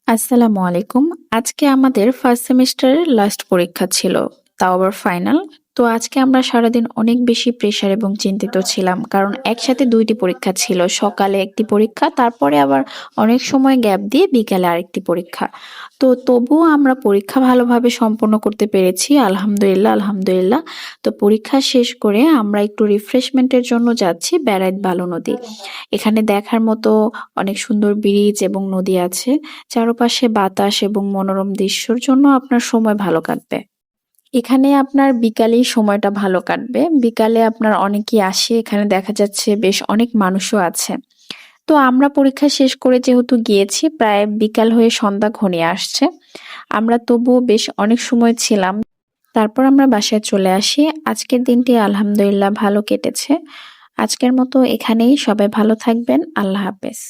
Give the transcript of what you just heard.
আসসালামু আলাইকুম। আজকে আমাদের ফার্স্ট সেমিস্টারের লাস্ট পরীক্ষা ছিল, তাও আবার ফাইনাল। তো আজকে আমরা সারাদিন অনেক বেশি প্রেশার এবং চিন্তিত ছিলাম, কারণ একসাথে দুইটি পরীক্ষা ছিল। সকালে একটি পরীক্ষা, তারপরে আবার অনেক সময় গ্যাপ দিয়ে বিকালে আরেকটি পরীক্ষা। তো তবুও আমরা পরীক্ষা ভালোভাবে সম্পন্ন করতে পেরেছি, আলহামদুলিল্লাহ আলহামদুলিল্লাহ। তো পরীক্ষা শেষ করে আমরা একটু রিফ্রেশমেন্টের জন্য যাচ্ছি বেড়াইত ভালো নদী। এখানে দেখার মতো অনেক সুন্দর ব্রিজ এবং নদী আছে। চারপাশে বাতাস এবং মনোরম দৃশ্যর জন্য আপনার সময় ভালো কাটবে। এখানে আপনার বিকালেই সময়টা ভালো কাটবে। বিকালে আপনার অনেকেই আসে, এখানে দেখা যাচ্ছে বেশ অনেক মানুষও আছে। তো আমরা পরীক্ষা শেষ করে যেহেতু গিয়েছি, প্রায় বিকাল হয়ে সন্ধ্যা ঘনিয়ে আসছে। আমরা তবুও বেশ অনেক সময় ছিলাম। তারপর আমরা বাসায় চলে আসি। আজকের দিনটি আলহামদুলিল্লাহ ভালো কেটেছে। আজকের মতো এখানেই, সবাই ভালো থাকবেন। আল্লাহ হাফেজ।